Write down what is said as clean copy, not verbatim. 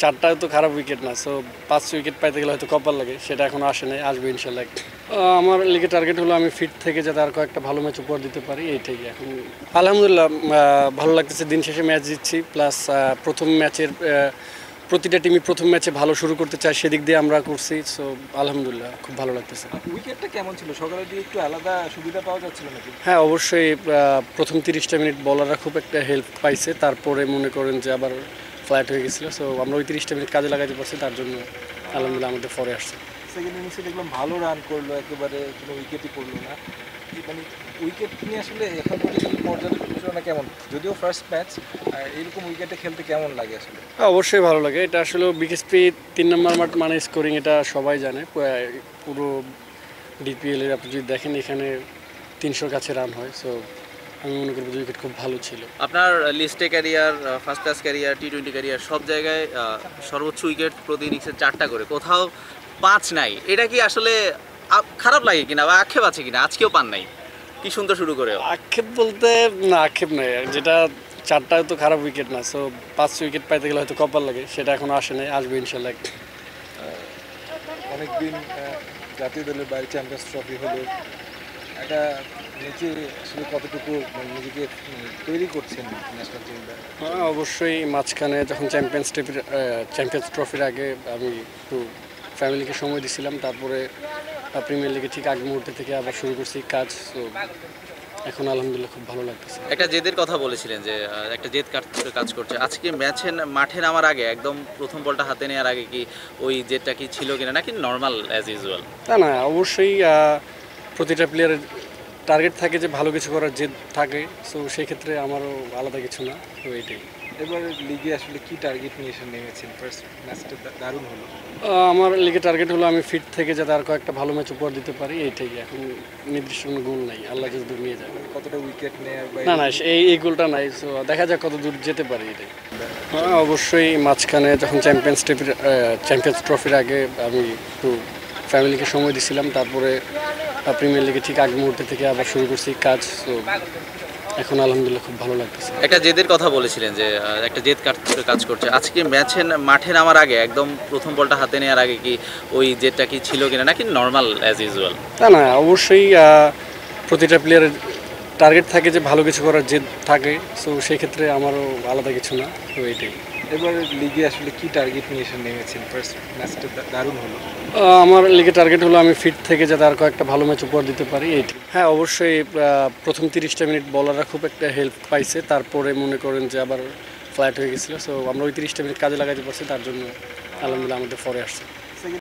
চারটায় তো খারাপ উইকেট না, সো 5 উইকেট পাইতে গেলে হয়তো কপাল লাগে, সেটা এখনো আসে নাই, আসবে ইনশাল্লাহ। আমার লিগে টার্গেট হলো আমি ফিট থেকে যাতে আর কয়েকটা ভালো ম্যাচ উপহার দিতে পারি, এইটাই এখন। আলহামদুলিল্লাহ ভালো লাগতেছে, দিন শেষে ম্যাচ জিতছি, প্লাস প্রথম ম্যাচের প্রতিটা টিমই প্রথম ম্যাচে ভালো শুরু করতে চায়, সেদিক দিয়ে আমরা করছি, সো আলহামদুলিল্লাহ খুব ভালো লাগতেছে। উইকেটটা কেমন ছিল সকালের দিকে, একটু আলাদা সুবিধা পাওয়া যাচ্ছিল নাকি? হ্যাঁ, অবশ্যই প্রথম 30টা মিনিট বলাররা খুব একটা হেল্প পাইছে, তারপরে মনে করেন যে আবার ফ্ল্যাট হয়ে গেছিলো, সো আমরা ওই 30টা মিনিট কাজে লাগাতে পারছি, তার জন্য আলহামদুলিল্লাহ আমাদের পরে আসছে। সেকেন্ড ইনিংসে দেখলাম ভালো রান করলো, একেবারে কোনো উইকেটই পড়লো না। মানে উইকেট নিয়ে আসলে এখন পর্যন্ত পর্যালোচনা কেমন, যদিও ফার্স্ট ম্যাচ, এইরকম উইকেটে খেলতে কেমন লাগে আসলে? হ্যাঁ, অবশ্যই ভালো লাগে। এটা আসলে বিকেএসপি 3 নম্বর মাঠ মানে স্কোরিং, এটা সবাই জানে। পুরো ডিপিএলের আপনি যদি দেখেন, এখানে 300 কাছে রান হয়, সো আমি মনে করি উইকেট খুব ভালো ছিল। আপনার লিস্টে ক্যারিয়ার, ফার্স্ট ক্লাস ক্যারিয়ার, টি-20 ক্যারিয়ার, সব জায়গায় সর্বোচ্চ উইকেট প্রতি ইনিংসে 4টা করে, কোথাও 5 নাই। এটা কি আসলে খারাপ লাগে কিনা বা আক্ষেপ আছে কিনা? আজকেও পান নাই, কি সুন্দর শুরু করে। আক্ষেপ বলতে না, আক্ষেপ নাই, যেটা চারটায় তো খারাপ উইকেট না, সো 5 উইকেট পাইতে গেলে হয়তো কপাল লাগে, সেটা এখনো আসে নাই, আসবে ইনশাল্লাহ। অনেকদিন জাতীয় দলের বাইরে চ্যাম্পিয়ন্স ট্রফি হলো, এটা নিচে আসলে কতটুকু নিজেকে তৈরি করছেন ন্যাশনাল টিমটা? হ্যাঁ, অবশ্যই। মাঝখানে যখন চ্যাম্পিয়ন্স ট্রফির আগে আমি একটু ফ্যামিলিকে সময় দিছিলাম, তারপরে প্রিমিয়ার লিগে ঠিক আগ মুহূর্তে থেকে আবার শুরু করছি কাজ, তো এখন আলহামদুলিল্লাহ খুব ভালো লাগতেছে। একটা জেদের কথা বলেছিলেন যে একটা জেদ কাজ করছে। আজকে ম্যাচে মাঠে নামার আগে, একদম প্রথম বলটা হাতে নেওয়ার আগে কি ওই জেদটা কি ছিল কিনা, নাকি নর্মাল অ্যাজ ইউজুয়াল? না না, অবশ্যই প্রতিটা প্লেয়ারের টার্গেট থাকে যে ভালো কিছু করার জেদ থাকে, সো সেই ক্ষেত্রে আমারও আলাদা কিছু না, তো এইটাই। এবার লিগে আসলে কি টার্গেট নিয়ে এসে নেমেছেন? ফার্স্ট ম্যাচটা দারুণ হলো। আমার লিগে টার্গেট হলো আমি ফিট থেকে যাতে আর কয়েকটা ভালো ম্যাচ উপহার দিতে পারি, এইটাই এখন। নির্দিষ্ট কোনো গোল নাই, আল্লাহ যদি দূর নিয়ে যায়। কতটা উইকেট নেয়ার না না, এই গোলটা নাই, সো দেখা যাক কত দূর যেতে পারি, এটাই। হ্যাঁ, অবশ্যই। মাঝখানে যখন চ্যাম্পিয়ন্স ট্রফির আগে আমি একটু ফ্যামিলিকে সময় দিছিলাম, তারপরে প্রিমিয়ার লিগে ঠিক আগ মুহূর্তে থেকে আবার শুরু করছি কাজ, তো এখন আলহামদুলিল্লাহ খুব ভালো লাগতেছে। একটা জেদের কথা বলেছিলেন যে একটা জেদ কাজ করছে। আজকে ম্যাচে মাঠে নামার আগে, একদম প্রথম বলটা হাতে নেওয়ার আগে কি ওই জেদটা কি ছিল কিনা, নাকি নর্মাল অ্যাজ ইউজুয়াল? না না, অবশ্যই প্রতিটা প্লেয়ারের টার্গেট থাকে যে ভালো কিছু করার জেদ থাকে, সো সেই ক্ষেত্রে আমারও আলাদা কিছু না, তো এইটাই। এবার লিগে আসলে কি টার্গেট নিয়ে এসে নেমেছেন? ফার্স্ট ম্যাচটা দারুণ হলো। আমার লিগে টার্গেট হলো আমি ফিট থেকে যাতে আর কয়েকটা ভালো ম্যাচ উপহার দিতে পারি, এইটাই। হ্যাঁ, অবশ্যই। প্রথম 30টা মিনিট বলাররা খুব একটা হেল্প পাইছে, তারপরে মনে করেন যে আবার ফ্ল্যাট হয়ে গেছিলো, সো আমরা ওই 30টা মিনিট কাজে লাগাতে পারছি, তার জন্য আলহামদুলিল্লাহ আমাদের পরে আসছে।